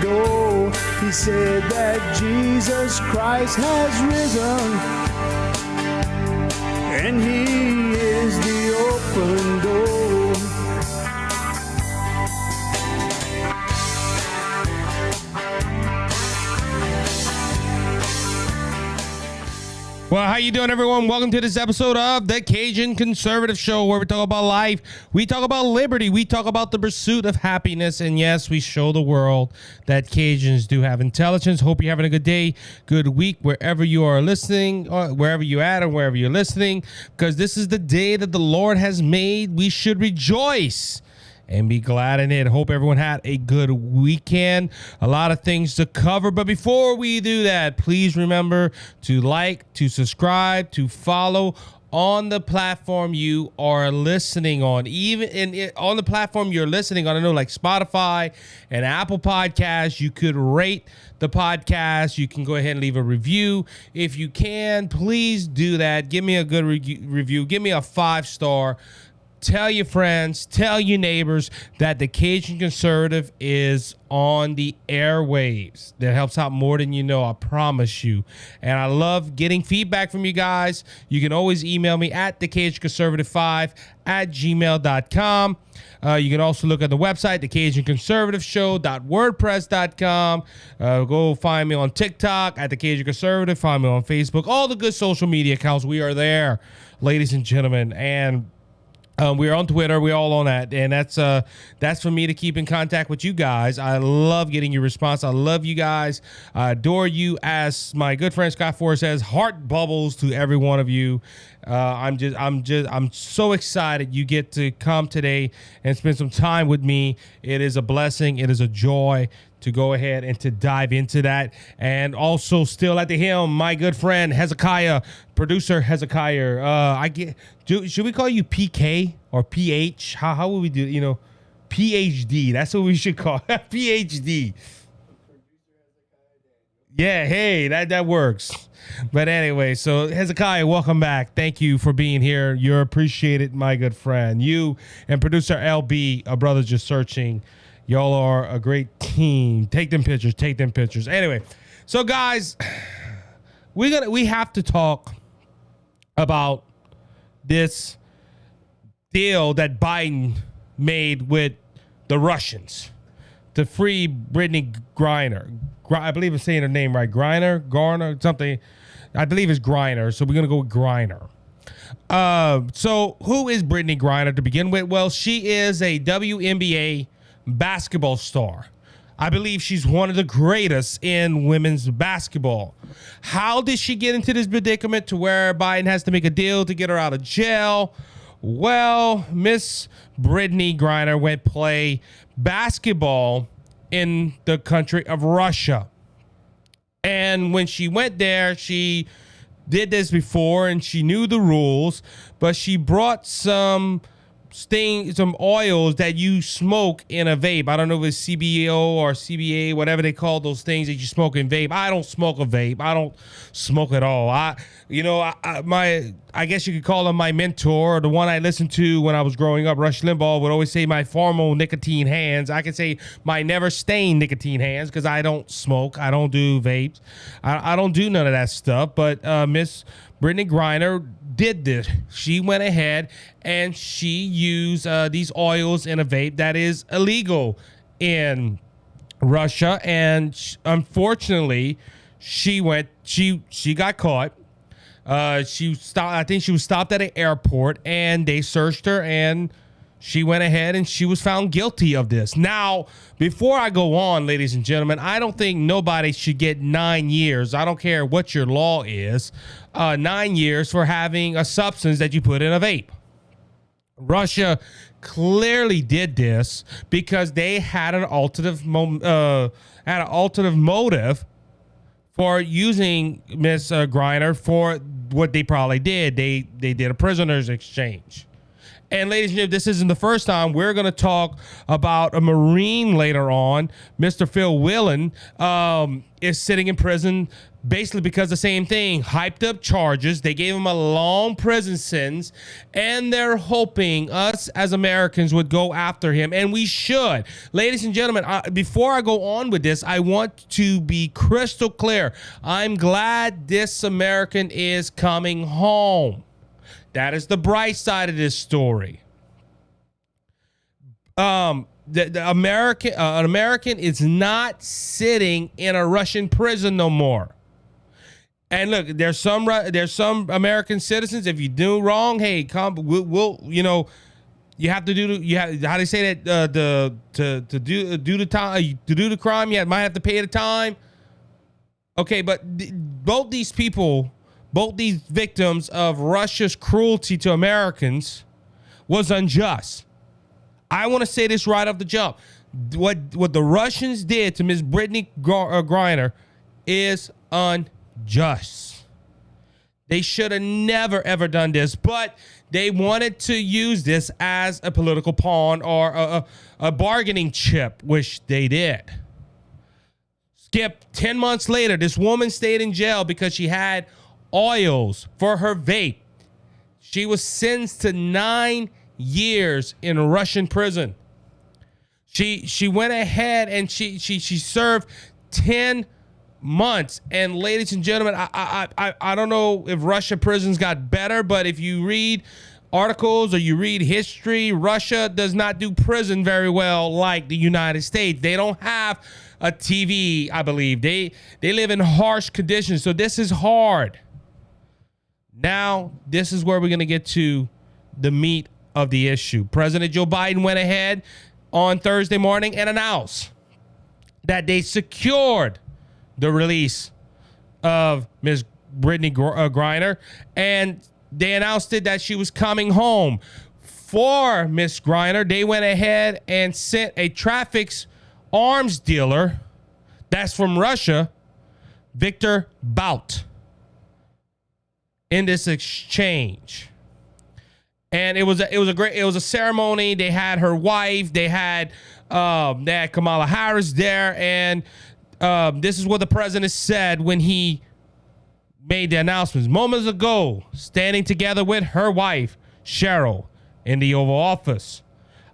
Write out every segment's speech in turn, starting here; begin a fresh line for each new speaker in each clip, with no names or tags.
door. He said that Jesus Christ has risen, and he is the open door.
Well, how you doing, everyone? Welcome to this episode of the Cajun Conservative Show, where we talk about life, we talk about liberty, we talk about the pursuit of happiness, and yes, we show the world that Cajuns do have intelligence. Hope you're having a good day, good week, wherever you are listening, or wherever you're at, or wherever you're listening, because this is the day that the Lord has made. We should rejoice and be glad in it. Hope everyone had a good weekend. A lot of things to cover. But before we do that, please remember to like, to subscribe, to follow on the platform you are listening on. Even on the platform you're listening on, I know, like Spotify and Apple Podcasts, you could rate the podcast. You can go ahead and leave a review. If you can, please do that. Give me a good review. Give me a 5-star. Tell your friends, tell your neighbors that the Cajun Conservative is on the airwaves. That helps out more than you know, I promise you. And I love getting feedback from you guys. You can always email me at thecajunconservative5@gmail.com. You can also look at the website, thecajunconservativeshow.wordpress.com. Go find me on TikTok at The Cajun Conservative. Find me on Facebook. All the good social media accounts, we are there, ladies and gentlemen. And we're on Twitter. We're all on that. And that's for me to keep in contact with you guys. I love getting your response. I love you guys. I adore you. As my good friend Scott Ford says, heart bubbles to every one of you. I'm so excited you get to come today and spend some time with me. It is a blessing. It is a joy to go ahead and to dive into that. And also still at the helm, my good friend Hezekiah, producer Hezekiah. Should we call you PK or PH? How would we do it? You know, PhD. That's what we should call it. PhD. Yeah, hey, that works. But anyway, so Hezekiah, welcome back. Thank you for being here. You're appreciated, my good friend. You and producer LB, a brother just searching. Y'all are a great team. Take them pictures. Anyway, so guys, we have to talk about this deal that Biden made with the Russians to free Brittney Griner. I believe I'm saying her name right. Garner, something. I believe it's Griner. So we're going to go with Griner. So who is Brittney Griner to begin with? Well, she is a WNBA basketball star. I believe she's one of the greatest in women's basketball. How did she get into this predicament to where Biden has to make a deal to get her out of jail? Well, Miss Brittney Griner went play basketball in the country of Russia. And when she went there, she did this before and she knew the rules, but she brought some oils that you smoke in a vape. I don't know if it's CBO or CBA, whatever they call those things that you smoke in vape. I don't smoke a vape. I don't smoke at all. I guess you could call him my mentor, or the one I listened to when I was growing up. Rush Limbaugh would always say my formal nicotine hands. I can say my never stained nicotine hands because I don't smoke. I don't do vapes. I don't do none of that stuff. But Miss Brittney Griner did this. She went ahead and she used these oils in a vape that is illegal in Russia. And unfortunately, she got caught. She stopped. I think she was stopped at an airport and they searched her, and she went ahead and she was found guilty of this. Now, before I go on, ladies and gentlemen, I don't think nobody should get 9 years. I don't care what your law is, 9 years for having a substance that you put in a vape. Russia clearly did this because they had an alternative motive for using Miss Griner for what they probably did. They did a prisoners exchange. And ladies and gentlemen, this isn't the first time. We're going to talk about a Marine later on. Mr. Phil Whelan is sitting in prison basically because the same thing. Hyped up charges. They gave him a long prison sentence, and they're hoping us as Americans would go after him, and we should. Ladies and gentlemen, before I go on with this, I want to be crystal clear. I'm glad this American is coming home. That is the bright side of this story. An American is not sitting in a Russian prison no more. And look, there's some American citizens. If you do wrong, hey, we'll you have to how they say that to do the time, to do the crime, you might have to pay the time. Okay, but both these victims of Russia's cruelty to Americans was unjust. I want to say this right off the jump. What the Russians did to Ms. Brittney Griner is unjust. They should have never, ever done this, but they wanted to use this as a political pawn or a bargaining chip, which they did. Skip, 10 months later, this woman stayed in jail because she had oils for her vape. She was sentenced to 9 years in a Russian prison. She went ahead and she served 10 months. And ladies and gentlemen, I don't know if Russia prisons got better, but if you read articles or you read history, Russia does not do prison very well like the United States. They don't have a TV, I believe. They live in harsh conditions, so this is hard. Now, this is where we're going to get to the meat of the issue. President Joe Biden went ahead on Thursday morning and announced that they secured the release of Ms. Brittney Griner, and they announced it that she was coming home. For Ms. Griner, they went ahead and sent a trafficked arms dealer that's from Russia, Victor Bout, in this exchange. And it was a ceremony. They had her wife, they had Kamala Harris there, and this is what the president said when he made the announcements. Moments ago, standing together with her wife, Cheryl, in the Oval Office.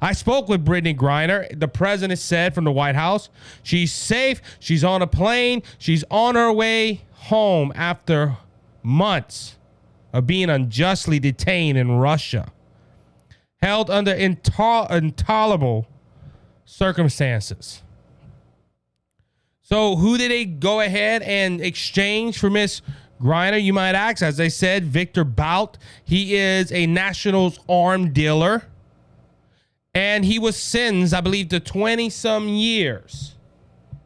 I spoke with Brittney Griner, the president said from the White House. She's safe. She's on a plane. She's on her way home after months of being unjustly detained in Russia, held under intolerable circumstances. So who did they go ahead and exchange for Miss Griner, you might ask? As I said, Victor Bout. He is a nationals arm dealer, and he was sentenced, I believe, to 20-some years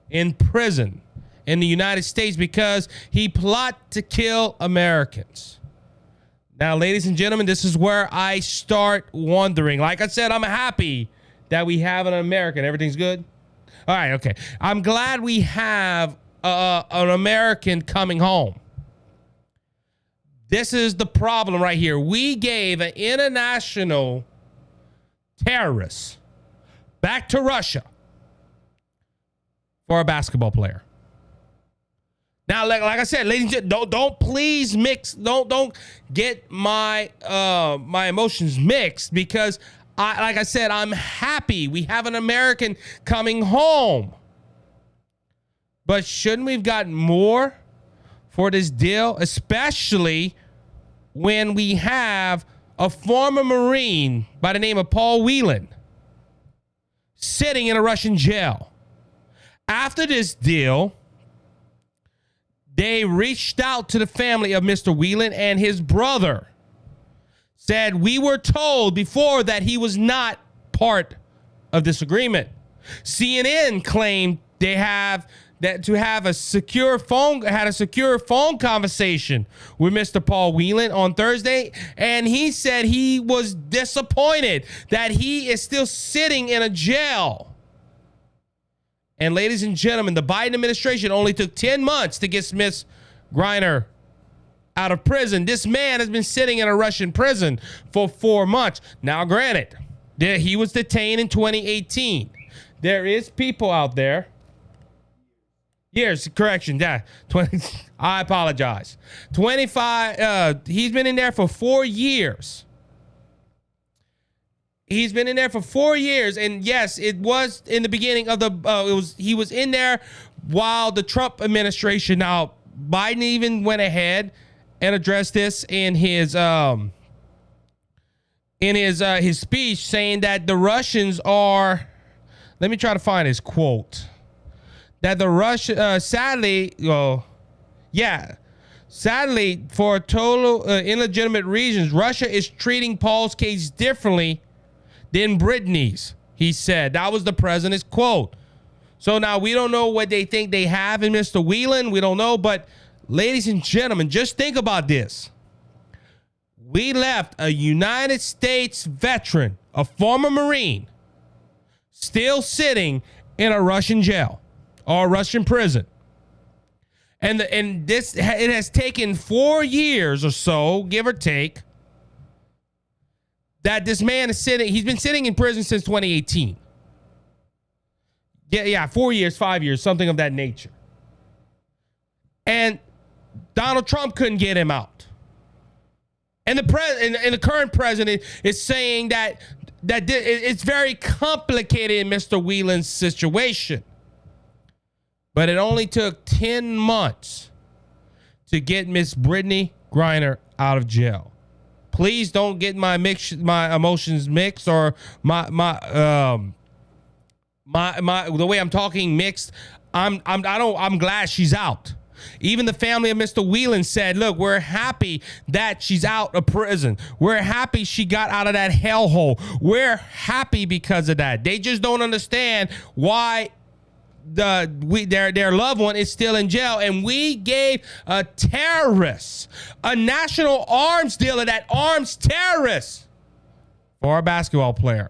in prison in the United States because he plotted to kill Americans. Now, ladies and gentlemen, this is where I start wondering. Like I said, I'm happy that we have an American. Everything's good? All right, okay. I'm glad we have an American coming home. This is the problem right here. We gave an international terrorist back to Russia for a basketball player. Now, like I said, ladies and gentlemen, don't please mix. Don't get my my emotions mixed, because like I said, I'm happy we have an American coming home. But shouldn't we've gotten more for this deal, especially when we have a former Marine by the name of Paul Whelan sitting in a Russian jail? After this deal, they reached out to the family of Mr. Whelan, and his brother said, we were told before that he was not part of this agreement. CNN claimed they have a secure phone conversation with Mr. Paul Whelan on Thursday, and he said he was disappointed that he is still sitting in a jail. And ladies and gentlemen, the Biden administration only took 10 months to get Ms. Griner out of prison. This man has been sitting in a Russian prison for 4 months. Now, granted, he was detained in 2018. There is people out there. Years, correction, yeah. 20, I apologize. 25, he's been in there for 4 years. He's been in there for 4 years, and yes, it was in the beginning of the. He was in there while the Trump administration. Now, Biden even went ahead and addressed this in his speech, saying that the Russians are. Let me try to find his quote. That the sadly, for total illegitimate reasons, Russia is treating Paul's case differently than Brittney's, he said. That was the president's quote. So now we don't know what they think they have in Mr. Whelan. We don't know. But ladies and gentlemen, just think about this. We left a United States veteran, a former Marine, still sitting in a Russian jail or a Russian prison. And it has taken 4 years or so, give or take, that this man is sitting. He's been sitting in prison since 2018. Yeah, 4 years, 5 years, something of that nature. And Donald Trump couldn't get him out. And the current president is saying that it's very complicated in Mr. Whelan's situation. But it only took 10 months to get Miss Brittney Griner out of jail. Please don't get my emotions mixed, or my the way I'm talking mixed. I'm glad she's out. Even the family of Mr. Whelan said, look, we're happy that she's out of prison. We're happy she got out of that hellhole. We're happy because of that. They just don't understand why their loved one is still in jail. And we gave a terrorist, a national arms dealer that arms terrorists, for a basketball player.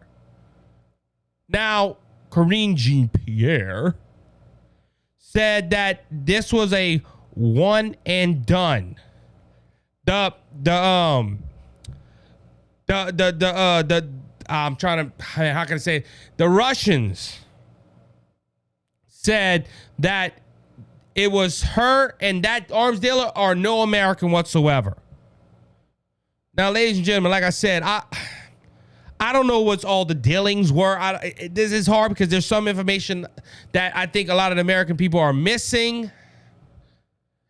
Now, Kyrsten Sinema said that this was a one and done. I'm trying to, how can I say it? The Russians said that it was her and that arms dealer are no American whatsoever. Now, ladies and gentlemen, like I said, I don't know what's all the dealings were. This is hard because there's some information that I think a lot of the American people are missing.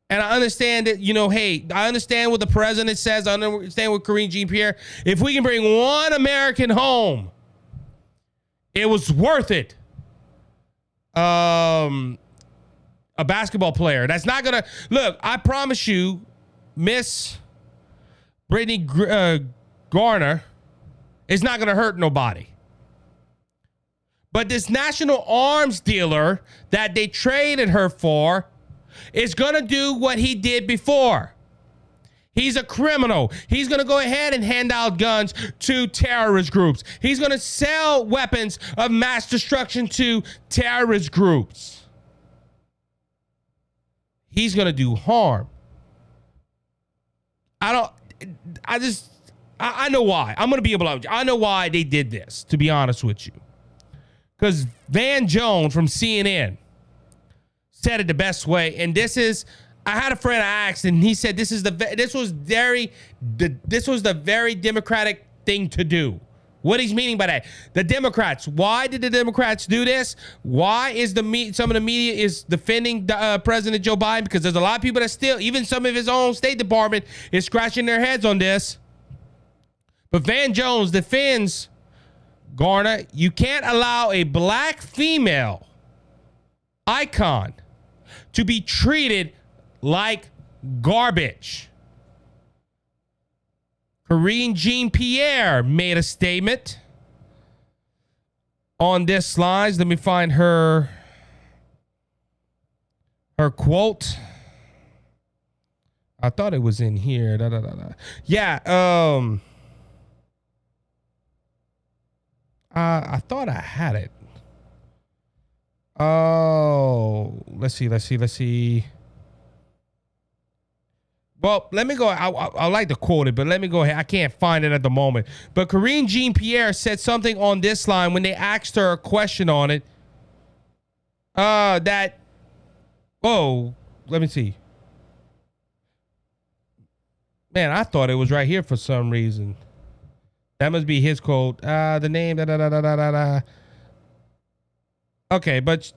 And I understand that, hey, I understand what the president says. I understand what Kyrsten Sinema. If we can bring one American home, it was worth it. A basketball player that's not gonna look. I promise you, Miss Brittney Griner is not gonna hurt nobody. But this national arms dealer that they traded her for is gonna do what he did before. He's a criminal. He's going to go ahead and hand out guns to terrorist groups. He's going to sell weapons of mass destruction to terrorist groups. He's going to do harm. I know why. I'm going to be able to, I know why they did this, to be honest with you. Because Van Jones from CNN said it the best way. And this is, I had a friend I asked, and he said this was the very Democratic thing to do. What he's meaning by that? The Democrats. Why did the Democrats do this? Why is some of the media is defending President Joe Biden? Because there's a lot of people that still, even some of his own State Department, is scratching their heads on this. But Van Jones defends Garner. You can't allow a black female icon to be treated like garbage. Karine Jean-Pierre made a statement on this slide. Let me find her quote. I thought it was in here. Yeah. I thought I had it. Oh, let's see. Well, Well, let me go. I like to quote it, but let me go ahead. I can't find it at the moment. But Karine Jean-Pierre said something on this line when they asked her a question on it. Let me see. Man, I thought it was right here for some reason. That must be his quote. The name. Okay, but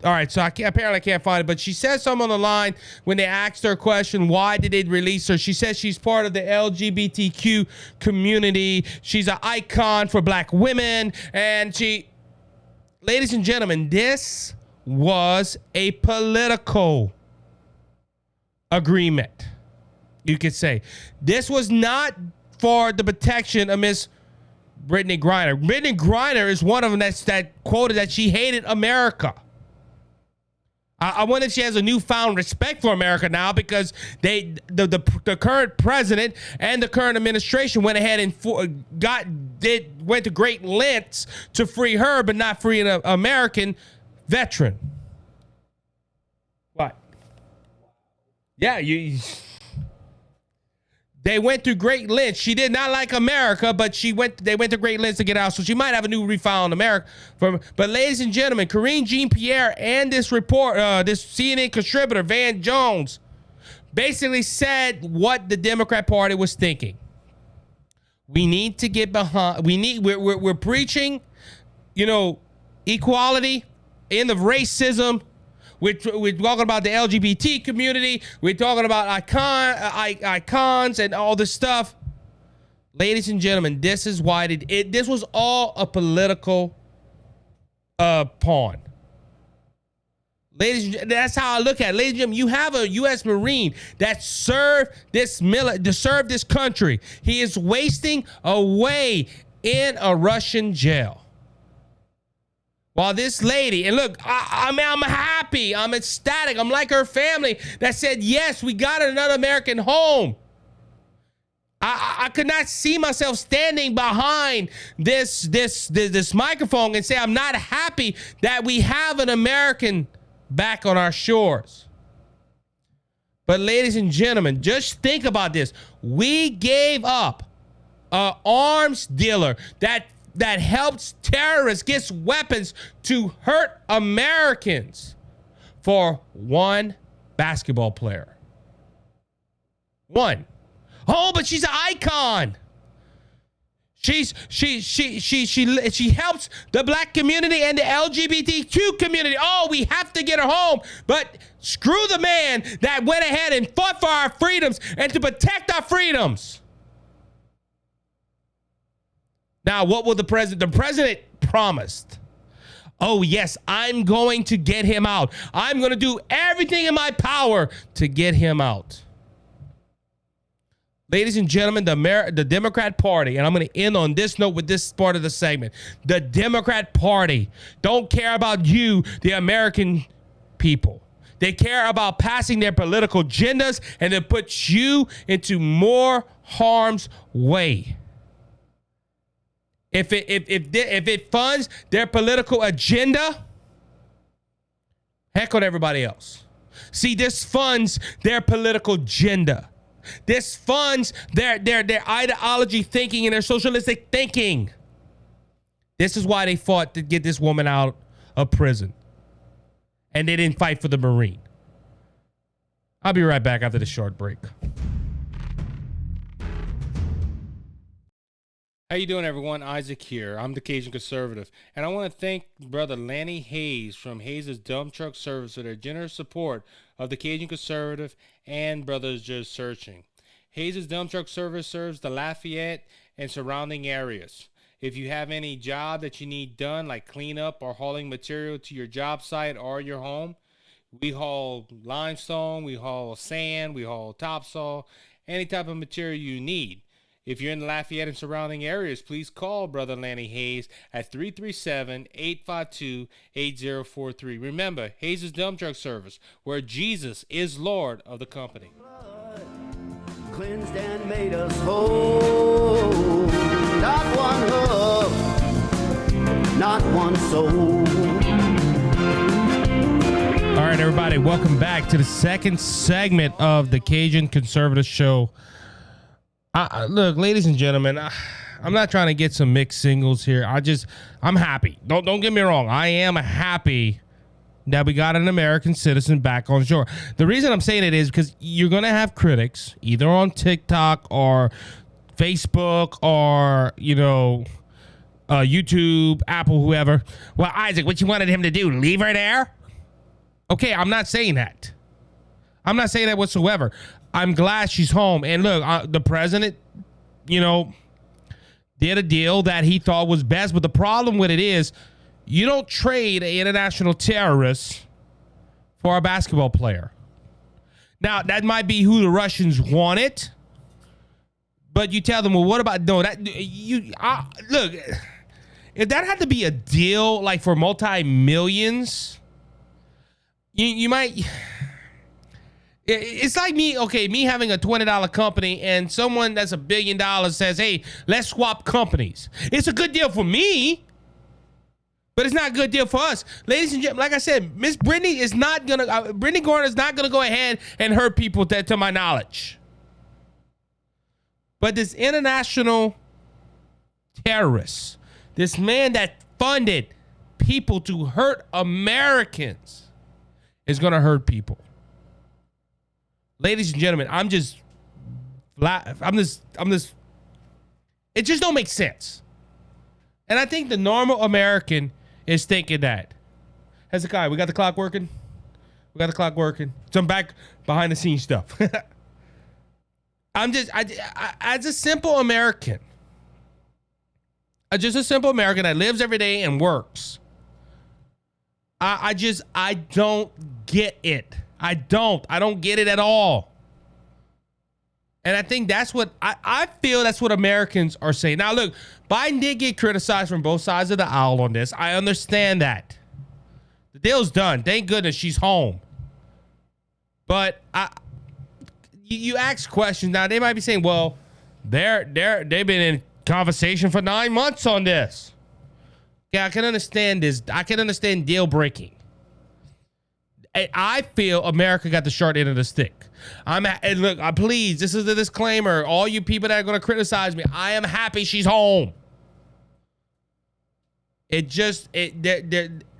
all right. So apparently I can't find it. But she said something on the line when they asked her a question. Why did they release her? She says she's part of the LGBTQ community. She's an icon for black women, and ladies and gentlemen, this was a political agreement. You could say this was not for the protection of Miss Brittney Griner. Brittney Griner is one of them that quoted that she hated America. I wonder if she has a newfound respect for America now because the current president and the current administration went ahead and went to great lengths to free her, but not free an American veteran. What? Yeah, they went through great lengths. She did not like America, but they went to great lengths to get out. So she might have a new refound America. But ladies and gentlemen, Karine Jean-Pierre and this CNN contributor, Van Jones, basically said what the Democrat Party was thinking. We need to get behind. We're preaching, equality, end of racism. We're talking about the LGBT community. We're talking about icons and all this stuff. Ladies and gentlemen, this is why this was all a political pawn. Ladies and gentlemen, that's how I look at it. Ladies and gentlemen, you have a U.S. Marine that served this country. He is wasting away in a Russian jail. While this lady, and look, I'm happy, I'm ecstatic, I'm like her family that said, yes, we got another American home. I could not see myself standing behind this microphone and say I'm not happy that we have an American back on our shores. But ladies and gentlemen, just think about this. We gave up an arms dealer that helps terrorists get weapons to hurt Americans for one basketball player. One. Oh, but she's an icon. She helps the black community and the LGBTQ community. Oh, we have to get her home. But screw the man that went ahead and fought for our freedoms and to protect our freedoms. Now, what will the president? The president promised, oh, yes, I'm going to get him out. I'm going to do everything in my power to get him out. Ladies and gentlemen, the Democrat Party, and I'm going to end on this note with this part of the segment. The Democrat Party don't care about you, the American people. They care about passing their political agendas and it puts you into more harm's way. If it funds their political agenda, heck with everybody else. See, this funds their political agenda. This funds their ideology thinking and their socialistic thinking. This is why they fought to get this woman out of prison. And they didn't fight for the Marine. I'll be right back after this short break. How you doing, everyone? Isaac here. I'm the Cajun Conservative, and I want to thank Brother Lanny Hayes from Hayes' Dump Truck Service for their generous support of the Cajun Conservative and Brothers Just Searching. Hayes' Dump Truck Service serves the Lafayette and surrounding areas. If you have any job that you need done, like cleanup or hauling material to your job site or your home, we haul limestone, we haul sand, we haul topsoil, any type of material you need. If you're in the Lafayette and surrounding areas, please call Brother Lanny Hayes at 337-852-8043. Remember, Hayes' Dump Truck Service, where Jesus is Lord of the company.
Cleansed and made us whole. Not one hoof, not one soul.
All right, everybody. Welcome back to the second segment of the Cajun Conservative Show. Look, ladies and gentlemen, I'm not trying to get some mixed signals here. I'm happy. Don't get me wrong. I am happy that we got an American citizen back on shore. The reason I'm saying it is because you're going to have critics either on TikTok or Facebook or, YouTube, Apple, whoever. Well, Isaac, what you wanted him to do? Leave her there? Okay, I'm not saying that. I'm not saying that whatsoever. I'm glad she's home. And look, the president, did a deal that he thought was best. But the problem with it is you don't trade an international terrorist for a basketball player. Now, that might be who the Russians wanted. But you tell them, well, what about, no, that, look, if that had to be a deal like for multi-millions, you might, it's like me having a $20 company and someone that's $1 billion says, hey, let's swap companies. It's a good deal for me, but it's not a good deal for us. Ladies and gentlemen, like I said, Miss Brittney is not going to, Brittney Griner is not going to go ahead and hurt people to my knowledge. But this international terrorist, this man that funded people to hurt Americans, is going to hurt people. Ladies and gentlemen, it just don't make sense. And I think the normal American is thinking that. Hezekiah, we got the clock working? We got the clock working. Some back behind the scenes stuff. As a simple American, just a simple American that lives every day and works, I don't get it. I don't get it at all. And I think that's what I feel that's what Americans are saying. Now, look, Biden did get criticized from both sides of the aisle on this. I understand that. The deal's done. Thank goodness she's home. But you ask questions now. They might be saying, well, they've been in conversation for 9 months on this. Yeah, I can understand this. I can understand deal breaking. I feel America got the short end of the stick. And look, please, this is a disclaimer. All you people that are going to criticize me, I am happy she's home.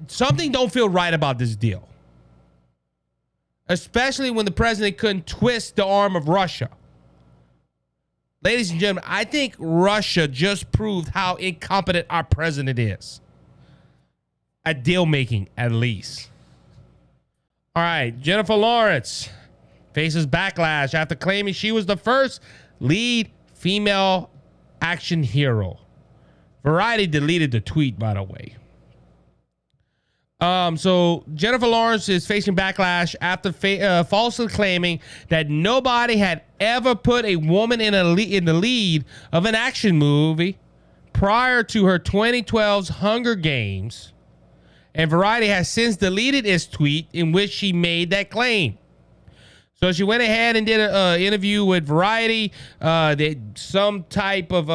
Something don't feel right about this deal. Especially when the president couldn't twist the arm of Russia. Ladies and gentlemen, I think Russia just proved how incompetent our president is. At deal making, at least. All right, Jennifer Lawrence faces backlash after claiming she was the first lead female action hero. Variety deleted the tweet, by the way. So Jennifer Lawrence is facing backlash after falsely claiming that nobody had ever put a woman in the lead of an action movie prior to her 2012's Hunger Games. And Variety has since deleted its tweet in which she made that claim. So she went ahead and did an interview with Variety. Some type of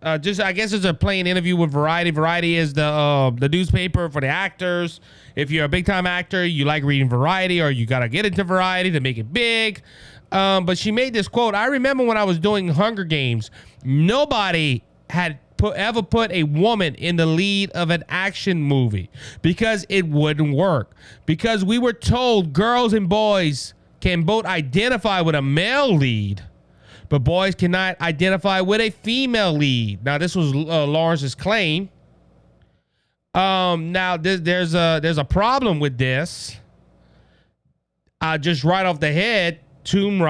I guess it's a plain interview with Variety. Variety is the newspaper for the actors. If you're a big time actor, you like reading Variety, or you gotta get into Variety to make it big. But she made this quote. I remember when I was doing Hunger Games, nobody had ever put a woman in the lead of an action movie because it wouldn't work. Because we were told girls and boys can both identify with a male lead, but boys cannot identify with a female lead. Now, this was Lawrence's claim. Now, there's a problem with this. Just right off the head, Tomb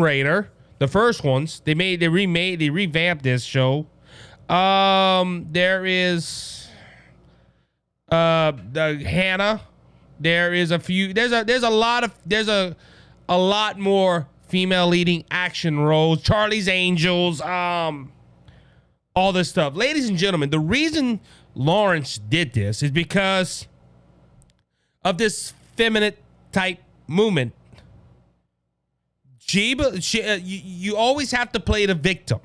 Raider, the first ones, they revamped this show. There is the Hannah. There is a few. There's a lot more female leading action roles. Charlie's Angels. All this stuff. Ladies and gentlemen, the reason Lawrence did this is because of this feminine type movement. You always have to play the victim.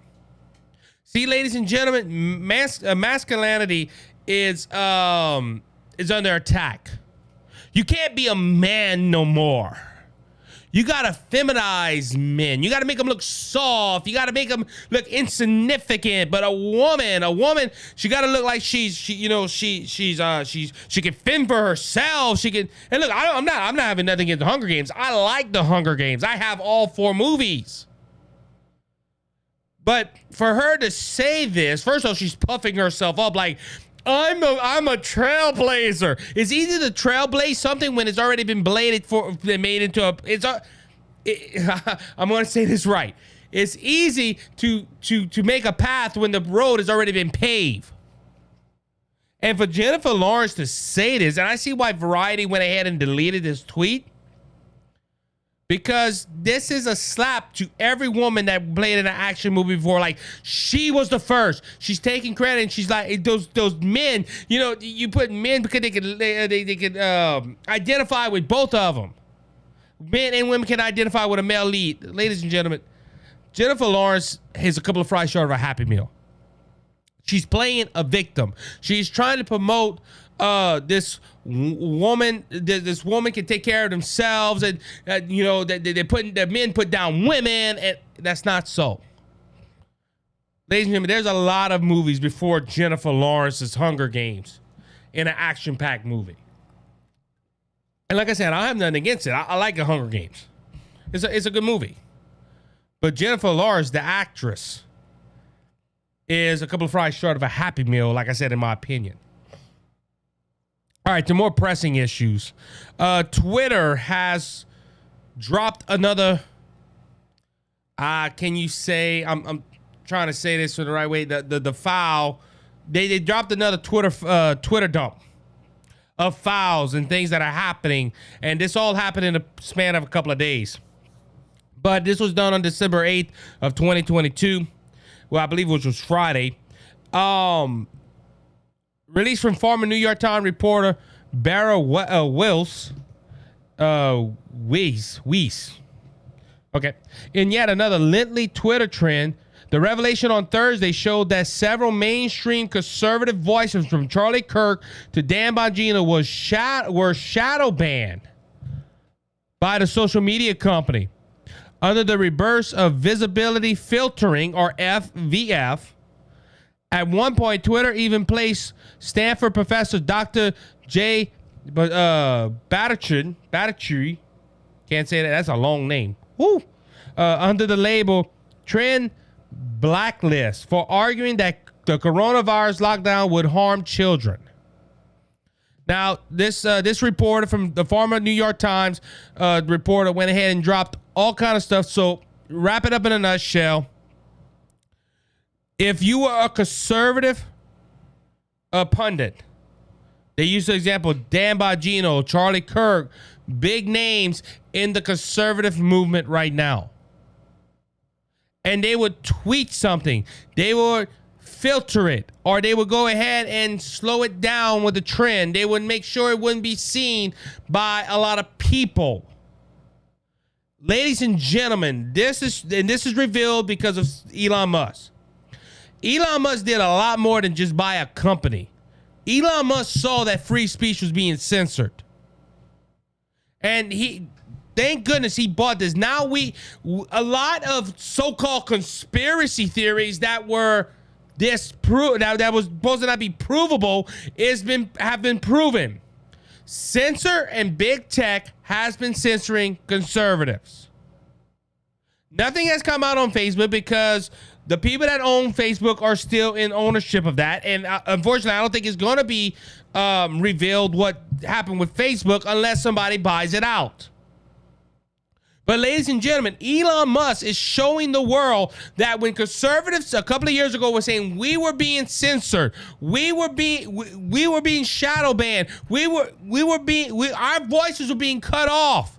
See, ladies and masculinity is under attack. You can't be a man no more. You gotta feminize men. You gotta make them look soft. You gotta make them look insignificant. But a woman, she gotta look like she can fend for herself. She can. And look, I'm not having nothing against the Hunger Games. I like the Hunger Games. I have all 4 movies. But for her to say this, first of all, she's puffing herself up like, I'm a trailblazer. It's easy to trailblaze something when it's already been made into a. I'm going to say this right. It's easy to make a path when the road has already been paved. And for Jennifer Lawrence to say this, and I see why Variety went ahead and deleted this tweet, because this is a slap to every woman that played in an action movie before. Like, she was the first. She's taking credit, and she's like, those men. You know, you put men because they can identify with both of them. Men and women can identify with a male lead. Ladies and gentlemen, Jennifer Lawrence is a couple of fries short of a Happy Meal. She's playing a victim. She's trying to promote this woman can take care of themselves, and the men put down women, and that's not so. Ladies and gentlemen, there's a lot of movies before Jennifer Lawrence's Hunger Games in an action-packed movie. And like I said, I have nothing against it. I like the Hunger Games. It's a good movie. But Jennifer Lawrence, the actress, is a couple of fries short of a Happy Meal, like I said, in my opinion. All right, to more pressing issues. Twitter has dropped another. Can you say? I'm trying to say this in the right way. The file. They dropped another Twitter dump of files and things that are happening, and this all happened in the span of a couple of days. But this was done on December 8th of 2022. Well, I believe it was Friday. Released from former New York Times reporter Barra Weiss. Okay. In yet another lengthy Twitter trend, the revelation on Thursday showed that several mainstream conservative voices, from Charlie Kirk to Dan Bongino, were shadow banned by the social media company under the reverse of visibility filtering, or FVF. At one point, Twitter even placed Stanford professor Dr. J. Battertree, can't say that, that's a long name, under the label Trend Blacklist for arguing that the coronavirus lockdown would harm children. Now, this reporter from the former New York Times reporter went ahead and dropped all kind of stuff. So, wrap it up in a nutshell. If you were a conservative pundit, they use the example Dan Bongino, Charlie Kirk, big names in the conservative movement right now. And they would tweet something. They would filter it, or they would go ahead and slow it down with the trend. They would make sure it wouldn't be seen by a lot of people. Ladies and gentlemen, this is revealed because of Elon Musk. Elon Musk did a lot more than just buy a company. Elon Musk saw that free speech was being censored. And thank goodness he bought this. Now a lot of so-called conspiracy theories that were that was supposed to not be provable have been proven. Censor and big tech has been censoring conservatives. Nothing has come out on Facebook because the people that own Facebook are still in ownership of that. And unfortunately, I don't think it's going to be revealed what happened with Facebook unless somebody buys it out. But ladies and gentlemen, Elon Musk is showing the world that when conservatives a couple of years ago were saying we were being censored, we were being shadow banned, our voices were being cut off.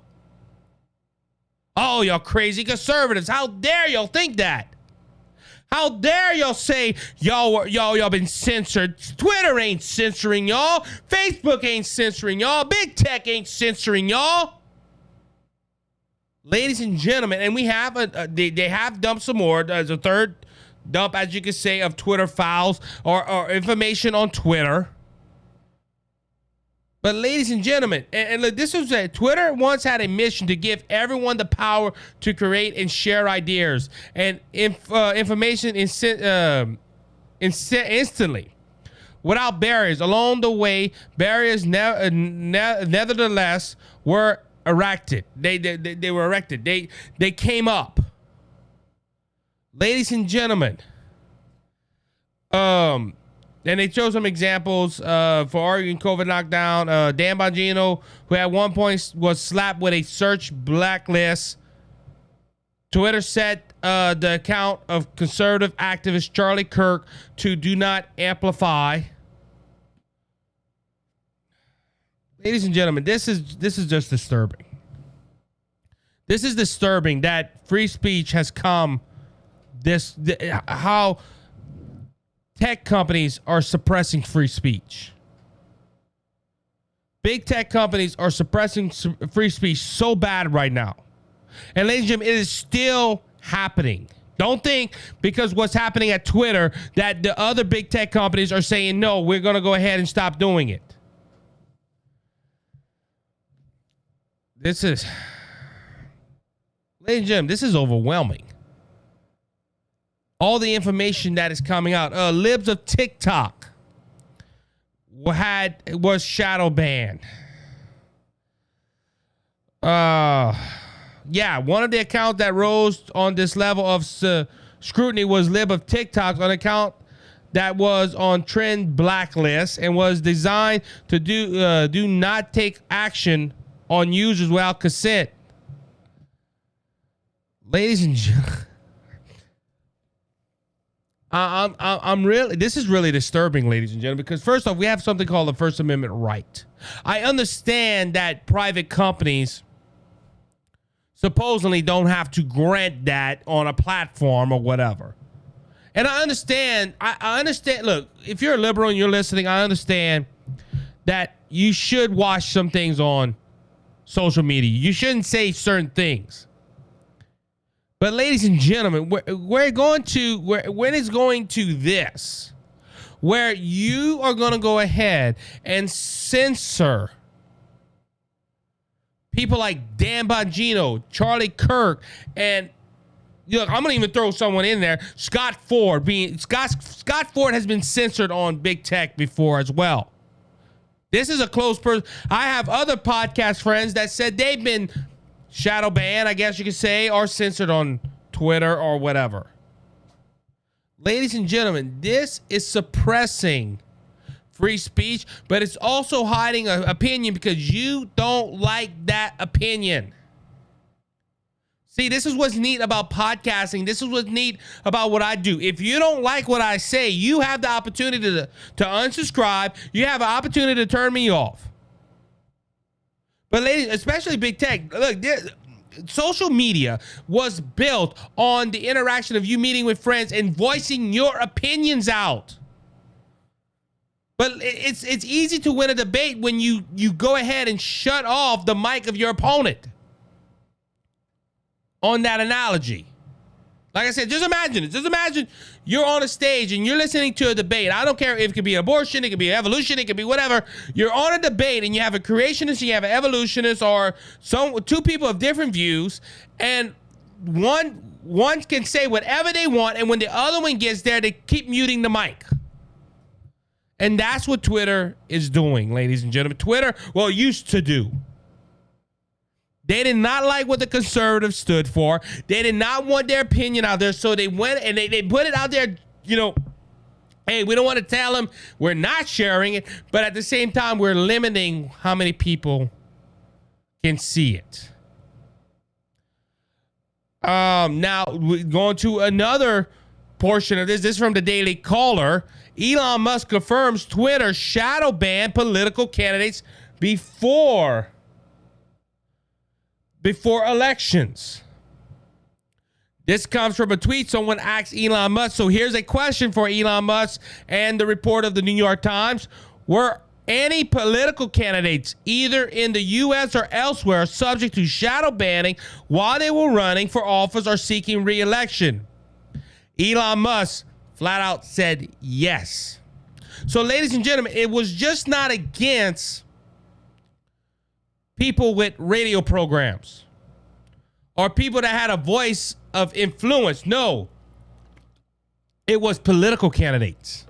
Oh, y'all crazy conservatives! How dare y'all think that? How dare y'all say y'all been censored? Twitter ain't censoring y'all. Facebook ain't censoring y'all. Big tech ain't censoring y'all. Ladies and gentlemen, and we have they have dumped some more. There's a third dump, as you can say, of Twitter files or information on Twitter. But ladies and gentlemen, and look, this was Twitter once had a mission to give everyone the power to create and share ideas and information instantly, without barriers. Along the way, barriers nevertheless were erected. They were erected. They came up. Ladies and gentlemen, and they chose some examples for arguing COVID lockdown. Dan Bongino, who at one point was slapped with a search blacklist. Twitter set the account of conservative activist Charlie Kirk to do not amplify. Ladies and gentlemen, this is just disturbing. This is disturbing that free speech has come how tech companies are suppressing free speech. Big tech companies are suppressing free speech so bad right now. And ladies and gentlemen, it is still happening. Don't think because what's happening at Twitter that the other big tech companies are saying, no, we're going to go ahead and stop doing it. Ladies and gentlemen, this is overwhelming. All the information that is coming out. Libs of TikTok was shadow banned. One of the accounts that rose on this level of scrutiny was Lib of TikTok, on account that was on trend blacklist and was designed to do not take action on users without consent. Ladies and gentlemen, this is really disturbing, ladies and gentlemen, because first off, we have something called the First Amendment right. I understand that private companies supposedly don't have to grant that on a platform or whatever. And I understand, I understand, look, if you're a liberal and you're listening, I understand that you should watch some things on social media. You shouldn't say certain things. But ladies and gentlemen, when it's going to this, where you are going to go ahead and censor people like Dan Bongino, Charlie Kirk, and look, I'm going to even throw someone in there, Scott Ford. Scott Ford has been censored on big tech before as well. This is a close person. I have other podcast friends that said they've been shadow banned, I guess you could say, or censored on Twitter or whatever. Ladies and gentlemen, this is suppressing free speech, but it's also hiding an opinion because you don't like that opinion. See, this is what's neat about podcasting. This is what's neat about what I do. If you don't like what I say, you have the opportunity to unsubscribe. You have an opportunity to turn me off. But ladies, especially big tech, look, social media was built on the interaction of you meeting with friends and voicing your opinions out. But it's easy to win a debate when you go ahead and shut off the mic of your opponent. On that analogy. Like I said, just imagine it. Just imagine you're on a stage and you're listening to a debate. I don't care if it could be abortion, it could be evolution, it could be whatever. You're on a debate and you have a creationist, you have an evolutionist, or two people of different views, and one can say whatever they want, and when the other one gets there, they keep muting the mic. And that's what Twitter is doing, ladies and gentlemen. Twitter, well, used to do. They did not like what the conservatives stood for. They did not want their opinion out there. So they went and they put it out there, hey, we don't want to tell them we're not sharing it. But at the same time, we're limiting how many people can see it. Now, we're going to another portion of this. This is from the Daily Caller. Elon Musk confirms Twitter shadow banned political candidates before elections. This comes from a tweet. Someone asked Elon Musk. So here's a question for Elon Musk and the report of the New York Times. Were any political candidates, either in the U.S. or elsewhere, subject to shadow banning while they were running for office or seeking re-election? Elon Musk flat out said yes. So ladies and gentlemen, it was just not against people with radio programs or people that had a voice of influence. No, it was political candidates.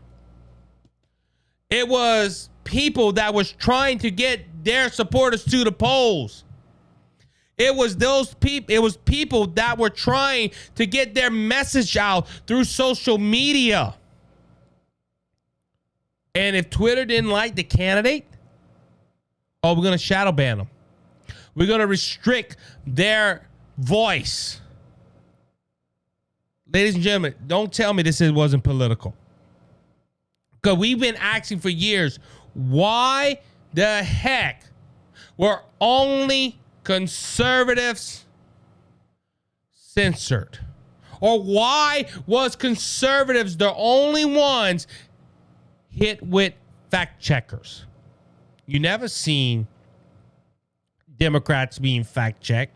It was people that was trying to get their supporters to the polls. It was those people. It was people that were trying to get their message out through social media. And if Twitter didn't like the candidate, we're going to shadow ban them. We're going to restrict their voice. Ladies and gentlemen, don't tell me this wasn't political. Because we've been asking for years, why the heck were only conservatives censored? Or why was conservatives the only ones hit with fact checkers? You never seen Democrats being fact checked.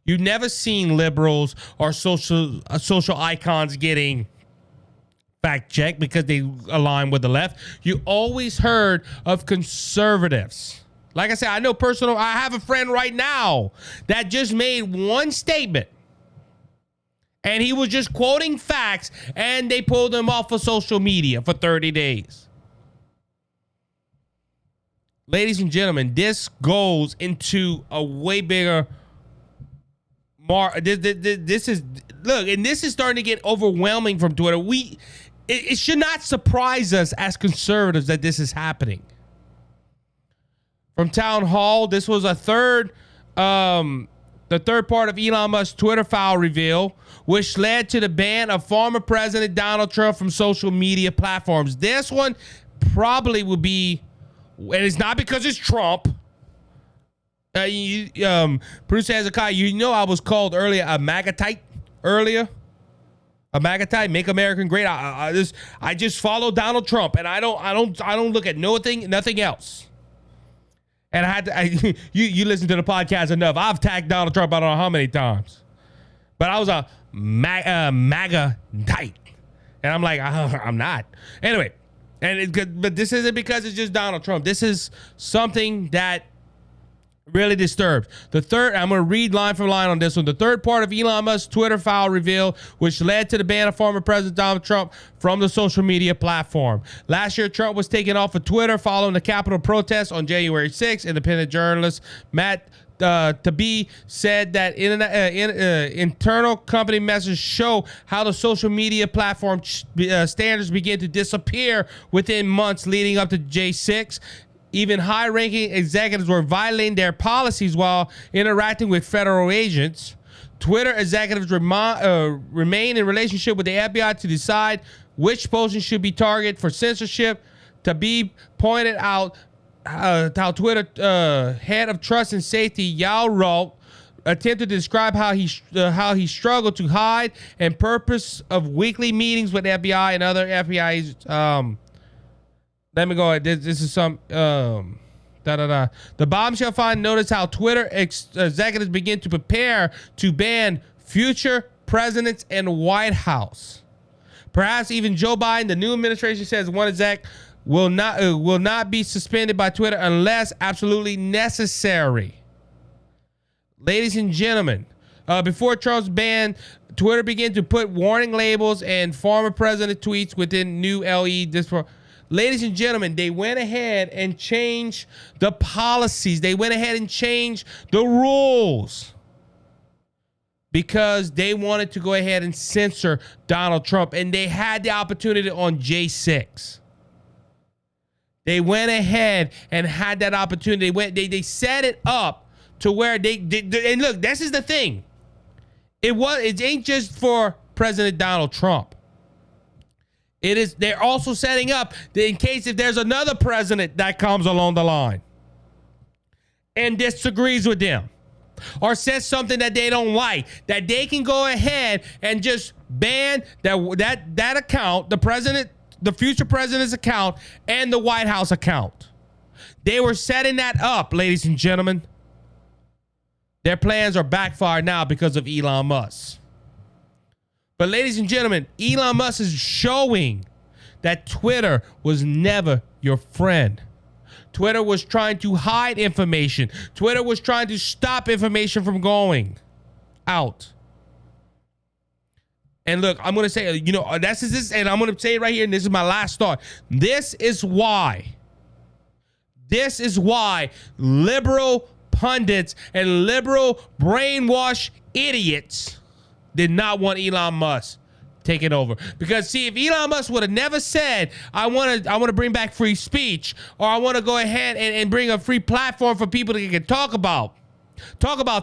You never seen liberals or social icons getting fact checked because they align with the left. You always heard of conservatives. Like I said, I have a friend right now that just made one statement and he was just quoting facts and they pulled him off of social media for 30 days. Ladies and gentlemen, this goes into a way bigger this is starting to get overwhelming from Twitter. It should not surprise us as conservatives that this is happening. From Town Hall, this was the third part of Elon Musk's Twitter file reveal, which led to the ban of former President Donald Trump from social media platforms. This one probably will be, and it's not because it's Trump. Producer Hezekiah, I was called earlier a MAGA-tite earlier. A MAGA-tite, make America great. I just follow Donald Trump, and I don't look at nothing else. And you listen to the podcast enough. I've tagged Donald Trump I don't know how many times, but I was a MAGA-tite, and I'm like, I'm not. Anyway, but this isn't because it's just Donald Trump. This is something that really disturbed. I'm going to read line for line on this one. The third part of Elon Musk's Twitter file reveal, which led to the ban of former President Donald Trump from the social media platform. Last year, Trump was taken off of Twitter following the Capitol protests on January 6th. Independent journalist Matt Taibbi said that internal company messages show how the social media platform standards began to disappear within months leading up to J6. Even high-ranking executives were violating their policies while interacting with federal agents. Twitter executives remain in relationship with the FBI to decide which postings should be targeted for censorship. Taibbi pointed out how Twitter head of trust and safety Yao Roth attempted to describe how he struggled to hide and purpose of weekly meetings with the FBI and other FBI agents. Let me go. This is some. The bombshell find noticed how Twitter executives begin to prepare to ban future presidents and White House. Perhaps even Joe Biden. The new administration says one exec will not be suspended by Twitter unless absolutely necessary. Ladies and gentlemen, before Trump's ban, Twitter began to put warning labels and former president tweets within new LE. Ladies and gentlemen, they went ahead and changed the policies. They went ahead and changed the rules because they wanted to go ahead and censor Donald Trump, and they had the opportunity on J6. They went ahead and had that opportunity. They set it up to where and look, this is the thing. It ain't just for President Donald Trump. They're also setting up in case if there's another president that comes along the line and disagrees with them or says something that they don't like, that they can go ahead and just ban that account, the future president's account, and the White House account. They were setting that up, ladies and gentlemen. Their plans are backfired now because of Elon Musk. But ladies and gentlemen, Elon Musk is showing that Twitter was never your friend. Twitter was trying to hide information. Twitter was trying to stop information from going out. And look, I'm going to say, that's this, and I'm going to say it right here, and this is my last thought. This is why liberal pundits and liberal brainwash idiots did not want Elon Musk taking over. Because see, if Elon Musk would have never said, I want to bring back free speech, or I want to go ahead and bring a free platform for people that can talk about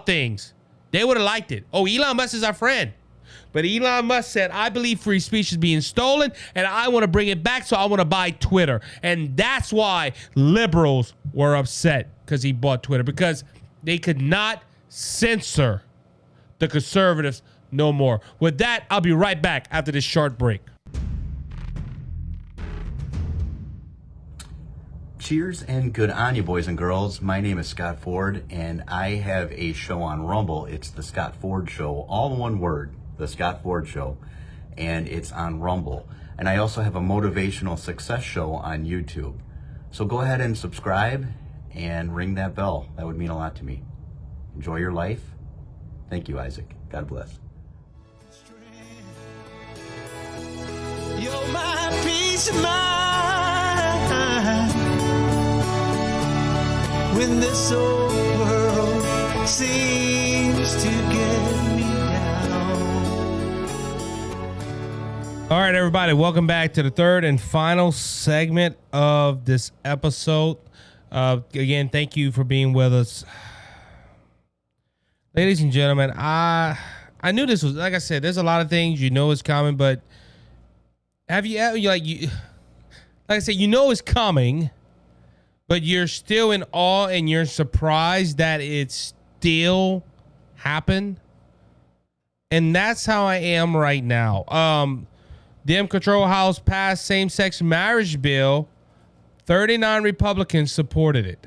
things, they would have liked it. Oh, Elon Musk is our friend. But Elon Musk said, I believe free speech is being stolen and I want to bring it back, so I want to buy Twitter. And that's why liberals were upset, because he bought Twitter, because they could not censor the conservatives no more. With that, I'll be right back after this short break.
Cheers and good on you, boys and girls. My name is Scott Ford, and I have a show on Rumble. It's the Scott Ford Show, all in one word, the Scott Ford Show, and it's on Rumble. And I also have a motivational success show on YouTube. So go ahead and subscribe and ring that bell. That would mean a lot to me. Enjoy your life. Thank you, Isaac. God bless.
You're my peace of mind when this old world seems to get me down.
All right, everybody, welcome back to the third and final segment of this episode. Again, thank you for being with us. Ladies and gentlemen, I knew this was, like I said, there's a lot of things it's coming, but have you ever, like I said, it's coming, but you're still in awe and you're surprised that it still happened? And that's how I am right now. Dem control House passed same-sex marriage bill. 39 Republicans supported it.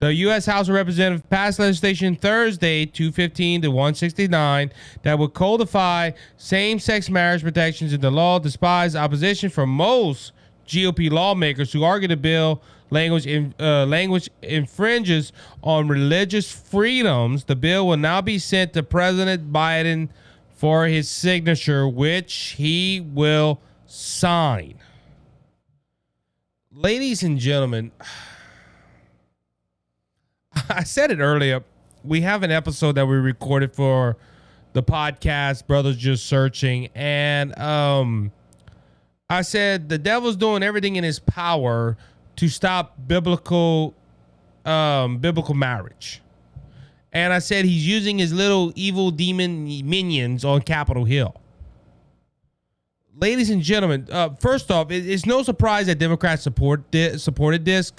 The U.S. House of Representatives passed legislation Thursday, 215 to 169, that would codify same-sex marriage protections into law, despite opposition from most GOP lawmakers who argue the bill language infringes on religious freedoms. The bill will now be sent to President Biden for his signature, which he will sign. Ladies and gentlemen, I said it earlier. We have an episode that we recorded for the podcast, Brothers Just Searching. And I said the devil's doing everything in his power to stop biblical marriage. And I said he's using his little evil demon minions on Capitol Hill. Ladies and gentlemen, first off, it's no surprise that Democrats supported this.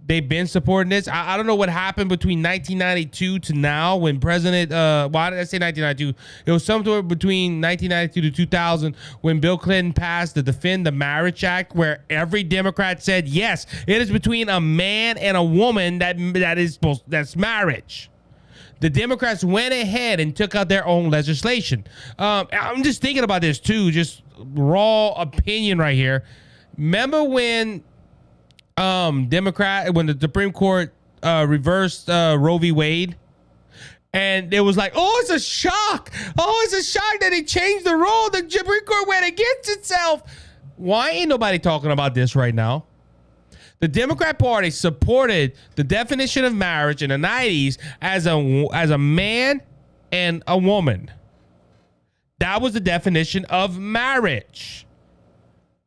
They've been supporting this. I don't know what happened between 1992 to now when President, why did I say 1992? It was somewhere between 1992 to 2000 when Bill Clinton passed the Defend the Marriage Act, where every Democrat said, yes, it is between a man and a woman that's marriage. The Democrats went ahead and took out their own legislation. I'm just thinking about this too, just raw opinion right here. Remember when when the Supreme Court reversed Roe v. Wade, and it was like, it's a shock that they changed the rule. The Supreme Court went against itself. Why ain't nobody talking about this right now? The Democrat Party supported the definition of marriage in the 90s as a man and a woman. That was the definition of marriage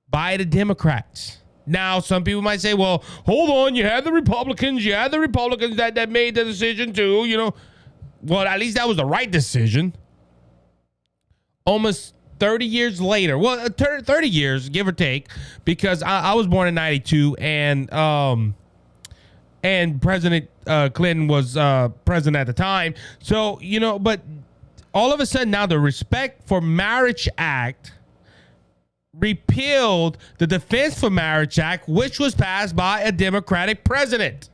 by the Democrats. Now, some people might say, well, hold on, you had the Republicans that made the decision too, Well, at least that was the right decision. Almost 30 years later, 30 years, give or take, because I was born in 92, and President Clinton was president at the time. So, but all of a sudden now the Respect for Marriage Act repealed the Defense for Marriage Act, which was passed by a Democratic president.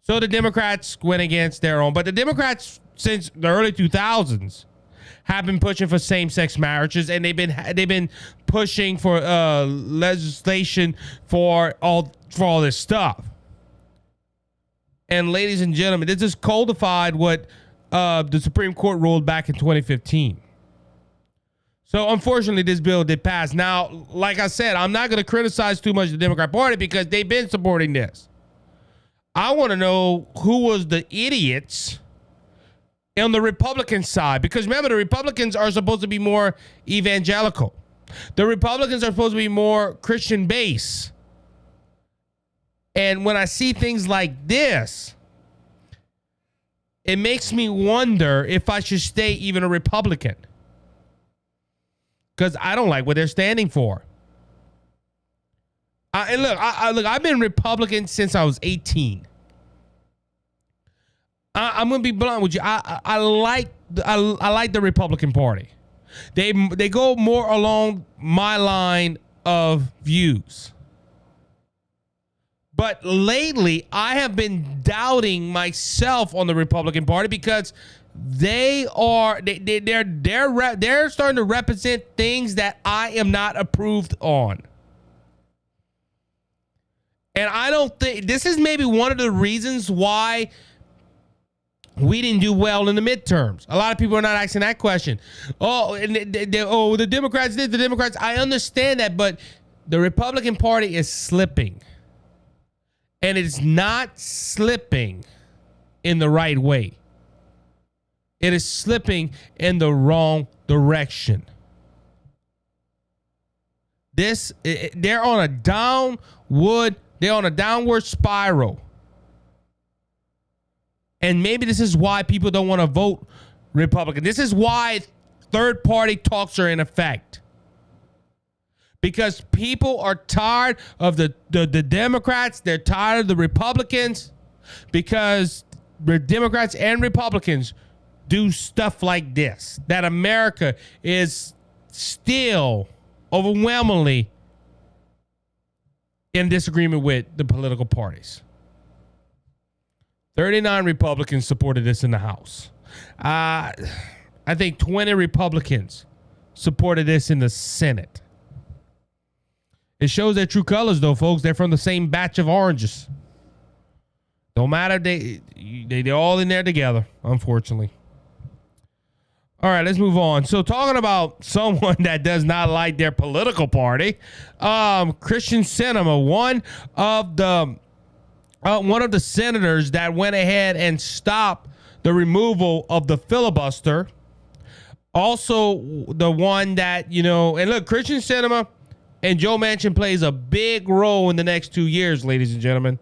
So the Democrats went against their own. But the Democrats, since the early 2000s, have been pushing for same-sex marriages, and they've been pushing for legislation for all this stuff. And ladies and gentlemen, this is codified what the Supreme Court ruled back in 2015. So unfortunately, this bill did pass. Now, like I said, I'm not going to criticize too much the Democrat Party because they've been supporting this. I want to know who was the idiots on the Republican side, because remember, the Republicans are supposed to be more evangelical. The Republicans are supposed to be more Christian based. And when I see things like this, it makes me wonder if I should stay even a Republican, because I don't like what they're standing for. And look, I've been Republican since I was 18. I'm gonna be blunt with you. I like the Republican Party. They go more along my line of views. But lately, I have been doubting myself on the Republican Party because they're starting to represent things that I am not approved on. And I don't think this is maybe one of the reasons why we didn't do well in the midterms. A lot of people are not asking that question. The Democrats did. The Democrats. I understand that, but the Republican Party is slipping. And it's not slipping in the right way. It is slipping in the wrong direction. They're on a downward spiral. And maybe this is why people don't want to vote Republican. This is why third-party talks are in effect. Because people are tired of the Democrats. They're tired of the Republicans. Because the Democrats and Republicans do stuff like this. That America is still overwhelmingly in disagreement with the political parties. 39 Republicans supported this in the House. I think 20 Republicans supported this in the Senate. It shows their true colors, though, folks. They're from the same batch of oranges. Don't matter. They're all in there together, unfortunately. All right, let's move on. So talking about someone that does not like their political party, Kyrsten Sinema, one of the senators that went ahead and stopped the removal of the filibuster. Also, the one that, and look, Kyrsten Sinema and Joe Manchin plays a big role in the next 2 years, ladies and gentlemen.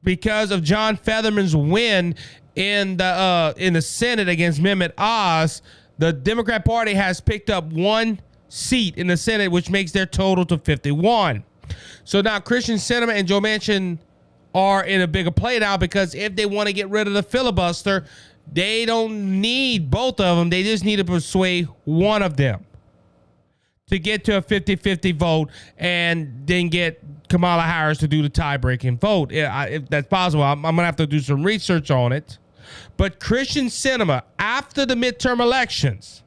Because of John Fetterman's win in the Senate against Mehmet Oz, the Democrat Party has picked up one seat in the Senate, which makes their total to 51. So now Kyrsten Sinema and Joe Manchin are in a bigger play now, because if they want to get rid of the filibuster, they don't need both of them. They just need to persuade one of them to get to a 50-50 vote and then get Kamala Harris to do the tie-breaking vote. If that's possible, I'm going to have to do some research on it. But Kyrsten Sinema, after the midterm elections,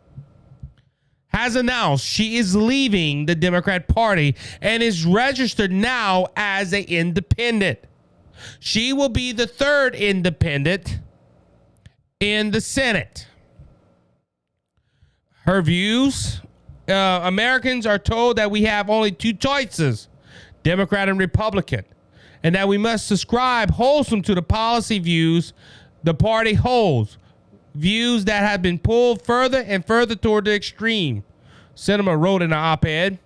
has announced she is leaving the Democrat Party and is registered now as an independent. She will be the third independent in the Senate. Her views: Americans are told that we have only two choices, Democrat and Republican, and that we must subscribe wholesome to the policy views the party holds, views that have been pulled further and further toward the extreme. Sinema wrote in an op-ed,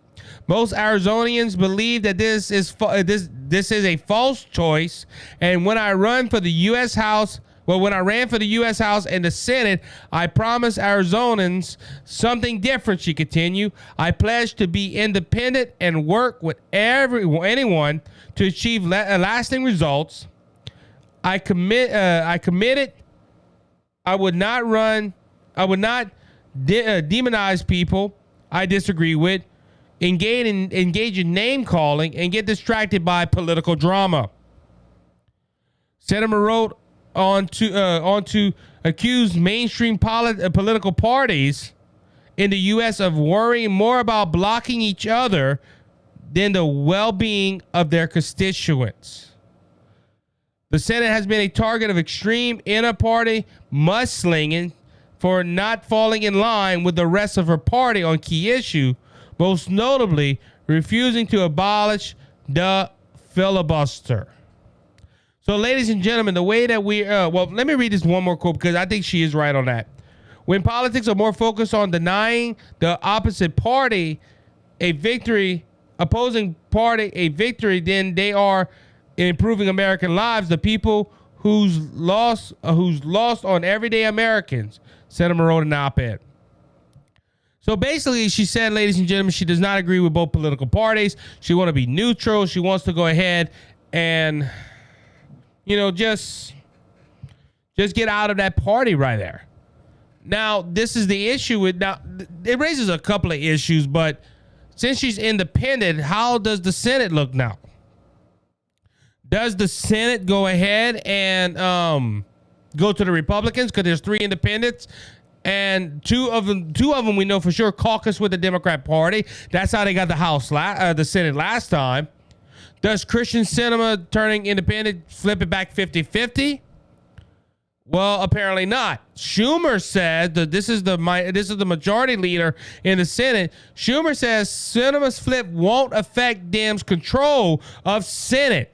most Arizonians believe that this is a false choice, and when I ran for the U.S. House and the Senate, I promised Arizonans something different, she continued. I pledge to be independent and work with anyone to achieve lasting results. I committed I would not demonize people I disagree with, engage in name calling, and get distracted by political drama. Sinema wrote on to accuse mainstream political parties in the U.S. of worrying more about blocking each other than the well-being of their constituents. The Senate has been a target of extreme inter-party mudslinging for not falling in line with the rest of her party on key issue, most notably refusing to abolish the filibuster. So, ladies and gentlemen, the way that let me read this one more quote because I think she is right on that. When politics are more focused on denying the opposing party a victory than they are in improving American lives, the people who's lost on everyday Americans, Sinema wrote in an op-ed. So basically, she said, ladies and gentlemen, she does not agree with both political parties. She wants to be neutral. She wants to go ahead and, just get out of that party right there. Now, this is the issue with it raises a couple of issues, but since she's independent, how does the Senate look now? Does the Senate go ahead and go to the Republicans because there's 3 independents, and two of them we know for sure caucus with the Democrat Party. That's how they got the Senate last time. Does Kyrsten Sinema turning independent flip it back 50-50? Well, apparently not. Schumer said that this is the majority leader in the Senate. Schumer says Sinema's flip won't affect Dems' control of Senate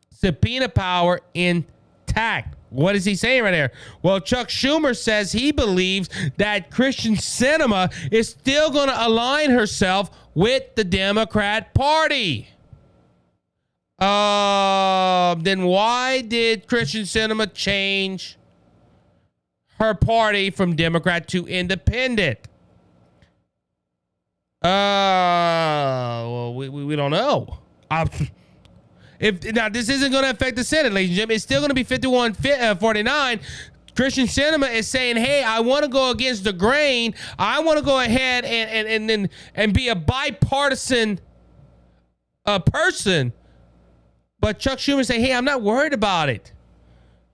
subpoena power intact. What is he saying right there? Well, Chuck Schumer says he believes that Kyrsten Sinema is still going to align herself with the Democrat Party. Then why did Kyrsten Sinema change her party from Democrat to independent? Well, we don't know. Now, this isn't going to affect the Senate, ladies and gentlemen. It's still going to be 51-49. Kyrsten Sinema is saying, hey, I want to go against the grain. I want to go ahead and be a bipartisan person. But Chuck Schumer say, hey, I'm not worried about it.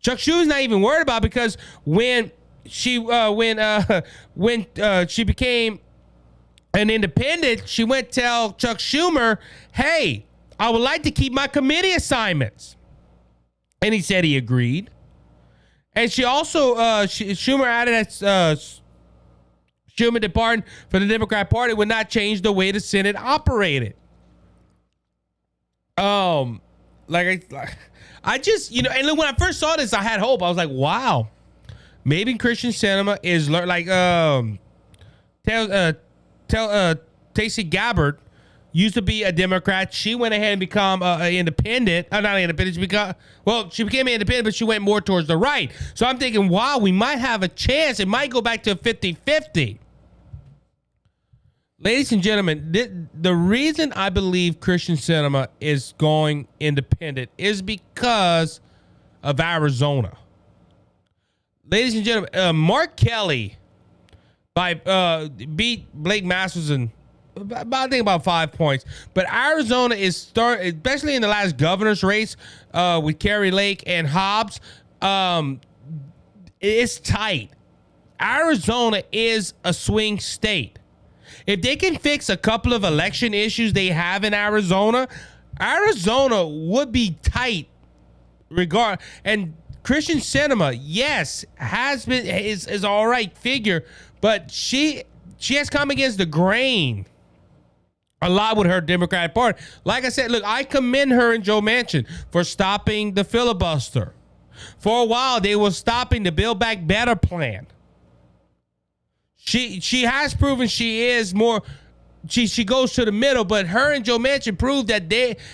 Chuck Schumer's not even worried about it because when she became an independent, she went to tell Chuck Schumer, hey, I would like to keep my committee assignments. And he said he agreed. And she also, Schumer added that Schumer departing for the Democrat Party would not change the way the Senate operated. I just, and when I first saw this, I had hope. I was like, wow, maybe Kyrsten Sinema is Stacey Gabbard used to be a Democrat. She went ahead and become an independent. Not independent. She became an independent, but she went more towards the right. So I'm thinking, wow, we might have a chance. It might go back to a 50-50. Ladies and gentlemen, the reason I believe Kyrsten Sinema is going independent is because of Arizona. Ladies and gentlemen, Mark Kelly beat Blake Masterson about 5 points. But Arizona is especially in the last governor's race with Kerry Lake and Hobbs. It's tight. Arizona is a swing state. If they can fix a couple of election issues they have in Arizona would be tight. And Kyrsten Sinema, yes, is all right figure, but she has come against the grain a lot with her Democratic Party. Like I said, look, I commend her and Joe Manchin for stopping the filibuster. For a while, they were stopping the Build Back Better plan. She has proven she is more. She goes to the middle, but her and Joe Manchin proved that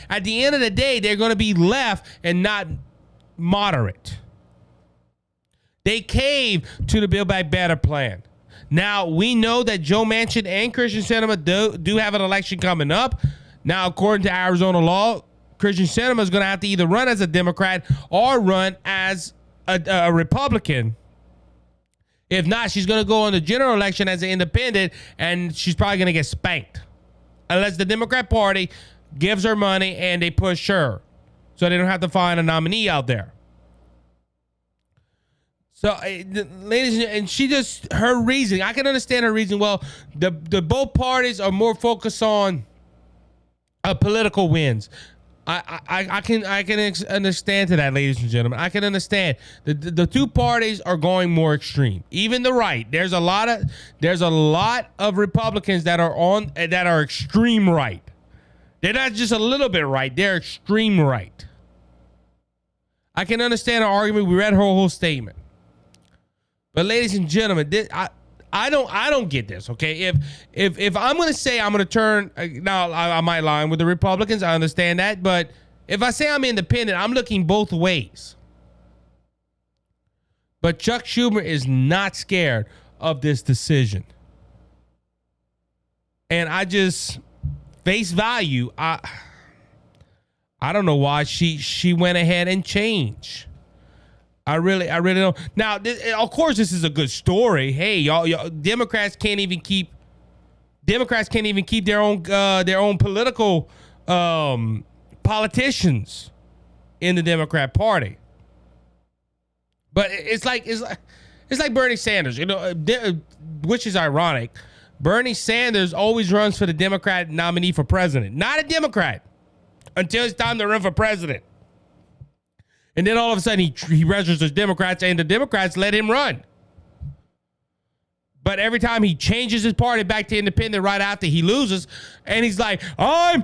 at the end of the day, they're going to be left and not moderate. They cave to the Build Back Better plan. Now, we know that Joe Manchin and Kyrsten Sinema do have an election coming up. Now, according to Arizona law, Kyrsten Sinema is going to have to either run as a Democrat or run as a Republican. If not, she's going to go in the general election as an independent, and she's probably going to get spanked. Unless the Democrat Party gives her money and they push her. So they don't have to find a nominee out there. So, ladies, and she just, her reason, I can understand her reason. Well, the both parties are more focused on political wins. I can understand to that, ladies and gentlemen. I can understand the two parties are going more extreme. Even the right, there's a lot of Republicans that are extreme right. They're not just a little bit right; they're extreme right. I can understand her argument. We read her whole statement. But ladies and gentlemen, I don't get this. Okay, if I'm gonna say I'm gonna turn now, I might line with the Republicans. I understand that, but if I say I'm independent, I'm looking both ways. But Chuck Schumer is not scared of this decision, and I just face value. I don't know why she went ahead and changed. I really don't. Now, of course, this is a good story. Hey, y'all, Democrats can't even keep their own political politicians in the Democrat Party. But it's like Bernie Sanders, which is ironic. Bernie Sanders always runs for the Democrat nominee for president, not a Democrat, until it's time to run for president. And then all of a sudden he registers Democrats, and the Democrats let him run. But every time he changes his party back to independent right after he loses, and he's like, I'm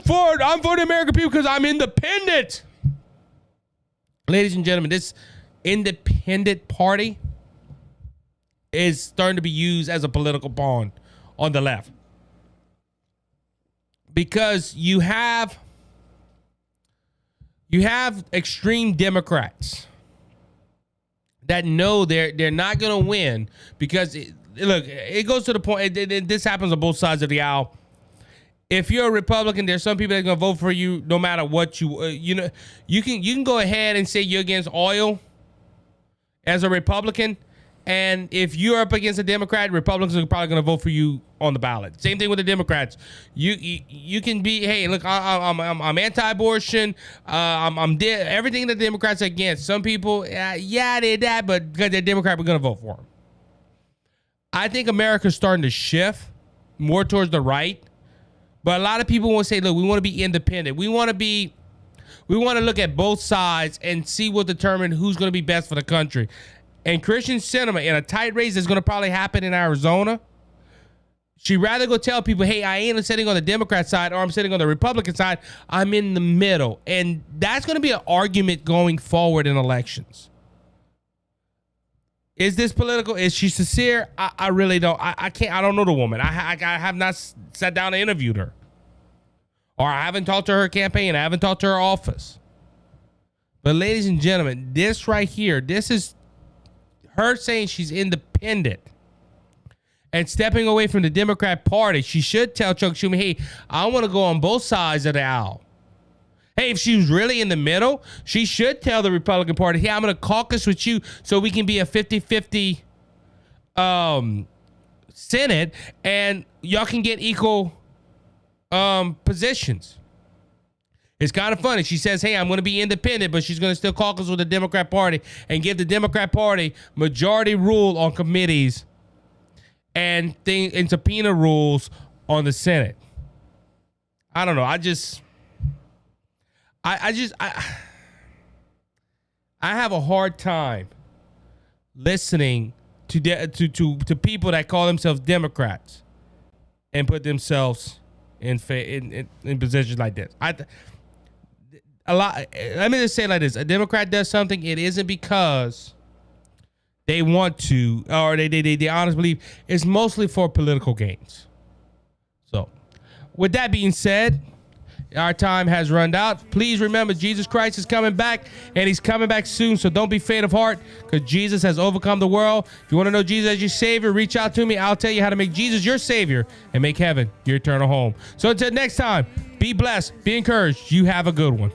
for the American people because I'm independent. Ladies and gentlemen, this independent party is starting to be used as a political pawn on the left. Because you have extreme Democrats that know they're not going to win because, it goes to the point, this happens on both sides of the aisle. If you're a Republican, there's some people that are going to vote for you no matter what you can go ahead and say you're against oil as a Republican. And if you're up against a Democrat, Republicans are probably going to vote for you on the ballot. Same thing with the Democrats. You can be, hey, look, I'm anti-abortion. Everything that the Democrats are against. Some people, they're that, but because they're Democrat, we're going to vote for them. I think America's starting to shift more towards the right. But a lot of people will say, look, we want to be independent. We want to look at both sides and see what determine who's going to be best for the country. And Kyrsten Sinema, in a tight race that's going to probably happen in Arizona, she'd rather go tell people, hey, I ain't sitting on the Democrat side or I'm sitting on the Republican side. I'm in the middle. And that's going to be an argument going forward in elections. Is this political? Is she sincere? I really don't. I can't. I don't know the woman. I have not sat down and interviewed her. Or I haven't talked to her campaign. I haven't talked to her office. But ladies and gentlemen, this right here, this is her saying she's independent and stepping away from the Democrat Party. She should tell Chuck Schumer, hey, I want to go on both sides of the aisle. Hey, if she was really in the middle, she should tell the Republican Party, hey, I'm going to caucus with you so we can be a 50-50 Senate and y'all can get equal positions. It's kind of funny. She says, hey, I'm going to be independent, but she's going to still caucus with the Democrat Party and give the Democrat Party majority rule on committees and subpoena rules on the Senate. I don't know. I have a hard time listening to people that call themselves Democrats and put themselves in positions like this. Let me just say it like this. A Democrat does something, it isn't because they want to or they honestly believe. It's mostly for political gains. So, with that being said, our time has run out. Please remember, Jesus Christ is coming back, and he's coming back soon. So don't be faint of heart, because Jesus has overcome the world. If you want to know Jesus as your Savior, reach out to me. I'll tell you how to make Jesus your Savior and make heaven your eternal home. So until next time, be blessed, be encouraged. You have a good one.